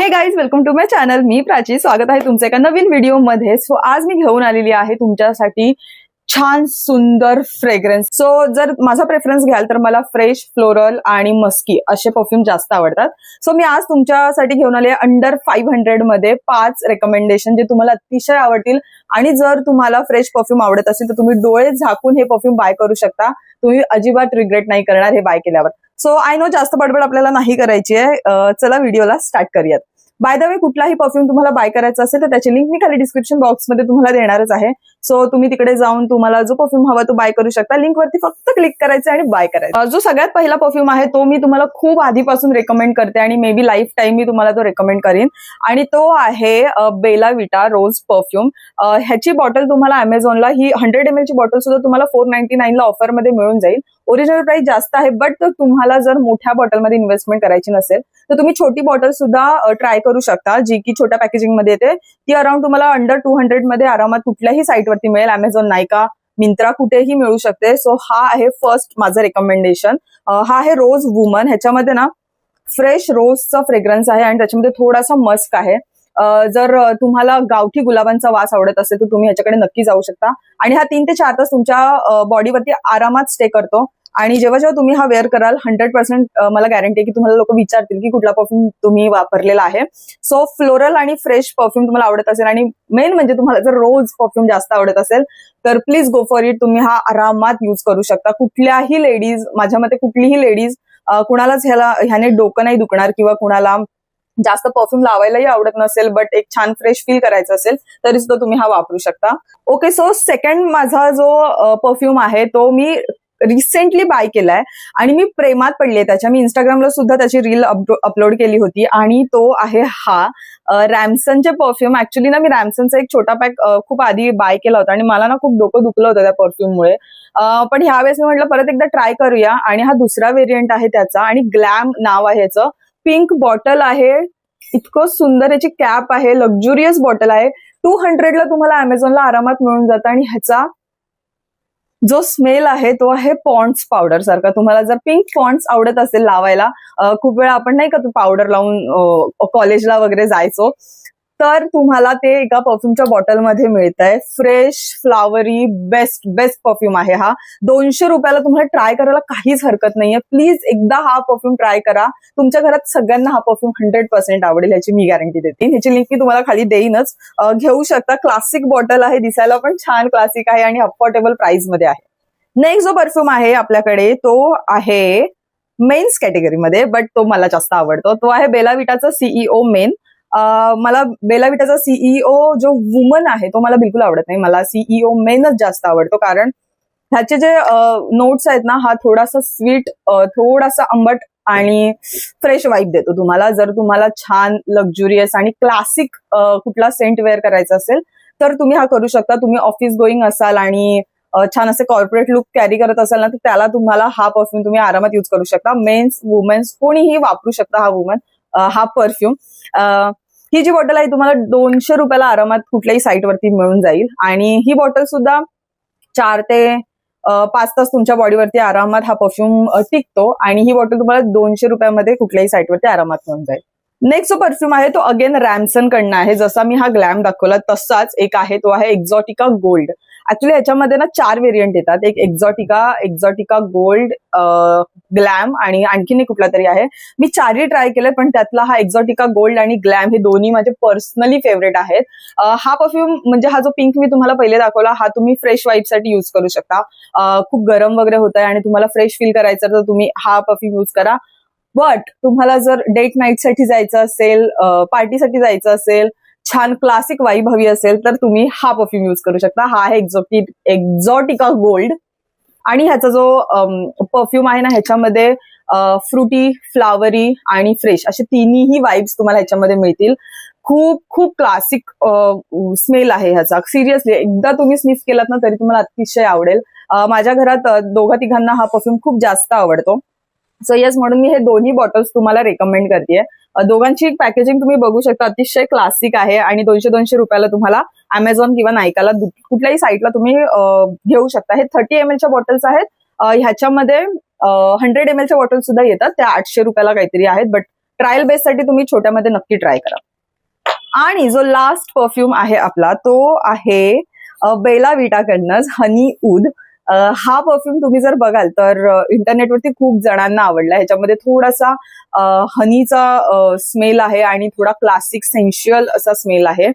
हे guys, welcome to my channel. मी प्राची. स्वागत आहे तुमचं एका नवीन व्हिडिओ मध्ये. सो आज मी घेऊन आलेली आहे तुमच्यासाठी छान सुंदर फ्रेग्रन्स. सो जर माझा प्रेफरन्स घ्याल तर मला फ्रेश, फ्लोरल आणि मस्की असे परफ्यूम जास्त आवडतात. सो मी आज तुमच्यासाठी घेऊन आले अंडर 500 मध्ये 5 रेकमेंडेशन जे तुम्हाला अतिशय आवडतील. आणि जर तुम्हाला फ्रेश परफ्यूम आवडत असेल तर तुम्ही डोळे झाकून हे परफ्यूम बाय करू शकता. तुम्ही अजिबात रिग्रेट नाही करणार हे बाय केल्यावर. सो आय नो जास्त बडबड आपल्याला नाही करायची आहे. चला व्हिडिओला स्टार्ट करूयात. बाय द वे, कुठलाही परफ्यूम तुम्हाला बाय करायचा असेल तर त्याची लिंक मी खाली डिस्क्रिप्शन बॉक्समध्ये तुम्हाला देणारच आहे. सो तुम्ही तिकडे जाऊन तुम्हाला जो परफ्यूम हवा तो बाय करू शकता. लिंक वरती फक्त क्लिक करायचं आणि बाय करायचं. जो सगळ्यात पहिला परफ्यूम आहे तो मी तुम्हाला खूप आधीपासून रेकमेंड करते आणि मे बी लाईफ टाईम मी तुम्हाला तो रेकमेंड करीन. आणि तो आहे बेला विटा रोज परफ्यूम. ह्याची बॉटल तुम्हाला अमेझॉनला ही 100 ml ची बॉटल सुद्धा तुम्हाला 499 ला ऑफरमध्ये मिळून जाईल. ओरिजिनल प्राइस जास्त आहे, बट तुम्हाला जर मोठ्या बॉटलमध्ये इन्व्हेस्टमेंट करायची नसेल तर तुम्ही छोटी बॉटल सुद्धा ट्राय करू शकता, जी की छोट्या पॅकेजिंग मध्ये येते. ती अराउंड तुम्हाला अंडर 200 मध्ये आरामात कुठल्याही साईटवरती मिळेल. अमेझॉन, नायका, मिंत्रा कुठेही मिळू शकते. सो हा आहे फर्स्ट माझं रेकमेंडेशन. हा आहे रोज वुमन. ह्याच्यामध्ये ना फ्रेश रोजचा फ्रेग्रन्स आहे आणि त्याच्यामध्ये थोडासा मस्क आहे. जर तुम्हाला गावठी गुलाबांचा वास आवडत असेल तर तुम्ही ह्याच्याकडे नक्की जाऊ शकता. आणि हा 3 ते 4 तास तुमच्या बॉडीवरती आरामात स्टे करतो. आणि जेव्हा जेव्हा तुम्ही हा वेअर कराल 100% मला गॅरंटी आहे की तुम्हाला लोक विचारतील की कुठला परफ्यूम तुम्ही वापरलेला आहे. सो फ्लोरल आणि फ्रेश परफ्यूम तुम्हाला आवडत असेल आणि मेन म्हणजे तुम्हाला जर रोज परफ्यूम जास्त आवडत असेल तर प्लीज गो फॉर इट. तुम्ही हा आरामात यूज करू शकता. कुठल्याही लेडीज, माझ्या मते कुठलीही लेडीज, कुणालाच ह्याने डोकं नाही दुखणार किंवा कुणाला जास्त परफ्यूम लावायलाही आवडत नसेल बट एक छान फ्रेश फील करायचं असेल तरी सुद्धा तुम्ही हा वापरू शकता. ओके, सो सेकंड माझा जो परफ्यूम आहे तो मी रिसेंटली बाय केलाय आणि मी प्रेमात पडले त्याच्या. मी इंस्टाग्रामला सुद्धा त्याची रील अपलोड केली होती आणि तो आहे हा रॅमसनचे परफ्यूम. ऍक्च्युली ना मी रॅमसनचा एक छोटा पॅक खूप आधी बाय केला होता आणि मला ना खूप डोकं दुखलं होतं त्या परफ्यूममुळे. पण ह्यावेळेस मी म्हटलं परत एकदा ट्राय करूया आणि हा दुसरा व्हेरियंट आहे त्याचा आणि ग्लॅम नाव आहे ह्याचं. पिंक बॉटल आहे, इतकं सुंदर याची कॅप आहे, लक्झुरियस बॉटल आहे. 200 ला तुम्हाला अमेझॉनला आरामात मिळून जातं. आणि ह्याचा जो स्मेल आहे तो आहे पॉन्ड्स पावडर सारखा. तुम्हाला जर पिंक पॉन्ड्स आवडत असेल लावायला, खूप वेळा आपण नाही का तो पावडर लावून कॉलेजला वगैरे जायचो, तर तुम्हाला ते एका परफ्यूमच्या बॉटलमध्ये मिळतंय. फ्रेश, फ्लावरी, बेस्ट परफ्यूम आहे हा. 200 रुपयाला तुम्हाला ट्राय करायला काहीच हरकत नाहीये. प्लीज एकदा हा परफ्यूम ट्राय करा. तुमच्या घरात सगळ्यांना हा परफ्यूम 100% आवडेल, ह्याची मी गॅरंटी देते. ह्याची लिंक मी तुम्हाला खाली देईनच. घेऊ शकता. क्लासिक बॉटल आहे, दिसायला पण छान क्लासिक आहे आणि अफोर्डेबल प्राइस मध्ये आहे. नेक्स्ट जो परफ्यूम आहे आपल्याकडे तो आहे मेन्स कॅटेगरीमध्ये, बट तो मला जास्त आवडतो. तो आहे बेला विटाचा सीईओ मेन. मला बेला विटाचा सीईओ जो वुमन आहे तो मला बिलकुल आवडत नाही. मला सीईओ मेनच जास्त आवडतो, कारण ह्याचे जे नोट्स आहेत ना, हा थोडासा स्वीट, थोडासा आंबट आणि फ्रेश वाईब देतो तुम्हाला. जर तुम्हाला छान लक्झुरियस आणि क्लासिक कुठला सेंट वेअर करायचा असेल तर तुम्ही हा करू शकता. तुम्ही ऑफिस गोईंग असाल आणि छान असे कॉर्पोरेट लुक कॅरी करत असाल ना, तर त्याला तुम्हाला हा परफ्यूम तुम्ही आरामात युज करू शकता. मेन्स, वुमेन्स कोणीही वापरू शकता हा परफ्यूम. ही जी बॉटल आहे तुम्हाला 200 रुपयाला आरामात कुठल्याही साईटवरती मिळून जाईल. आणि ही बॉटल सुद्धा 4 ते 5 तास तुमच्या बॉडीवरती आरामात हा परफ्यूम टिकतो. आणि ही बॉटल तुम्हाला 200 रुपयामध्ये कुठल्याही साईटवरती आरामात मिळून जाईल. नेक्स्ट जो परफ्यूम आहे तो अगेन रॅमसन कडनं आहे. जसा मी हा ग्लॅम दाखवला तसाच एक आहे, तो आहे एक्झॉटिका गोल्ड. ऍक्च्युली ह्याच्यामध्ये ना 4 व्हेरियंट येतात. एक एक्झॉटिका गोल्ड, ग्लॅम आणि आणखीन एक कुठला तरी आहे. मी 4ही ट्राय केले, पण त्यातला हा एक्झॉटिका गोल्ड आणि ग्लॅम हे दोन्ही माझे पर्सनली फेवरेट आहेत. हा परफ्यूम म्हणजे हा जो पिंक मी तुम्हाला पहिले दाखवला हा तुम्ही फ्रेश वाईबसाठी युज करू शकता. खूप गरम वगैरे होत आहे आणि तुम्हाला फ्रेश फील करायचं तर तुम्ही हा परफ्यूम युज करा. बट तुम्हाला जर डेट नाईटसाठी जायचं असेल, पार्टीसाठी जायचं असेल, छान क्लासिक वाईब हवी असेल तर तुम्ही हा परफ्यूम युज करू शकता. हा आहे एक्झॉटिका गोल्ड. आणि ह्याचा जो परफ्यूम आहे ना, ह्याच्यामध्ये फ्रुटी, फ्लावरी आणि फ्रेश असे तिन्ही वाईब्स तुम्हाला ह्याच्यामध्ये मिळतील. खूप खूप क्लासिक स्मेल आहे ह्याचा. सिरियसली एकदा तुम्ही स्निफ केलात ना तरी तुम्हाला अतिशय आवडेल. माझ्या घरात 2-3 हा परफ्यूम खूप जास्त आवडतो. सो येस, म्हणून मी हे दोन्ही बॉटल्स तुम्हाला रेकमेंड करते. दोघांची पॅकेजिंग तुम्ही बघू शकता, अतिशय क्लासिक आहे आणि 200 रुपयाला तुम्हाला अमेझॉन किंवा नायकाला कुठल्याही साईटला तुम्ही घेऊ शकता. हे 30 ml च्या बॉटल्स आहेत. ह्याच्यामध्ये 100 ml च्या बॉटल सुद्धा येतात, त्या 800 रुपयाला काहीतरी आहेत. बट ट्रायल बेससाठी तुम्ही छोट्यामध्ये नक्की ट्राय करा। आणि जो लास्ट परफ्यूम आहे आपला तो आहे बेला विटाकडनंच हनी ऊद। हा परफ्यूम तुम्ही जर बघाल तर इंटरनेटवरती खूप जणांना आवडला। ह्याच्यामध्ये थोडासा हनीचा स्मेल आहे आणि थोडा क्लासिक सेन्शुअल असा स्मेल आहे।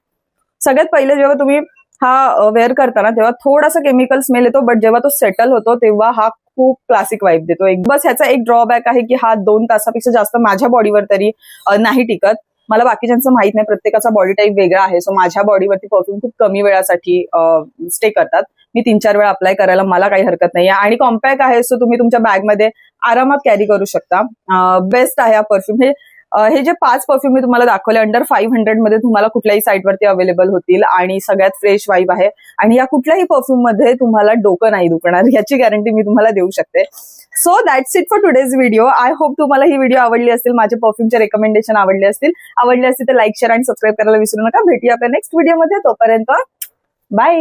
सगळ्यात पहिले जेव्हा तुम्ही हा वेअर करताना तेव्हा थोडासा केमिकल स्मेल येतो, बट जेव्हा तो सेटल होतो तेव्हा हा खूप क्लासिक वाईब देतो। बस ह्याचा एक ड्रॉबॅक आहे की हा 2 तासापेक्षा जास्त माझ्या बॉडीवर तरी नाही टिकत। मला बाकीच्यांचं माहित नाही, प्रत्येकाचा बॉडी टाईप वेगळा आहे। सो माझ्या बॉडीवरती परफ्यूम खूप कमी वेळासाठी स्टे करतात। मी 3-4 वेळा अप्लाय करायला मला काही हरकत नाही आणि कॉम्पॅक्ट आहे, सो तुम्ही तुमच्या बॅगमध्ये आरामात कॅरी करू शकता। बेस्ट आहे हा परफ्यूम। हे जे 5 परफ्यूम मी तुम्हाला दाखवले अंडर 500 मध्ये तुम्हाला कुठल्याही साईटवरती अवेलेबल होतील आणि सगळ्यात फ्रेश वाईब आहे आणि या कुठल्याही परफ्यूम मध्ये तुम्हाला डोकं नाही दुखणार याची गॅरंटी मी तुम्हाला देऊ शकते। So that's it for today's video. I hope तुम्हाला ही व्हिडिओ आवडली असतील, माझे परफ्यूमचे रेकमेंडेशन आवडले असतील तर लाईक, शेअर आणि सबस्क्राईब करायला विसरू नका। भेटूया आपल्या नेक्स्ट व्हिडिओमध्ये, तोपर्यंत बाय।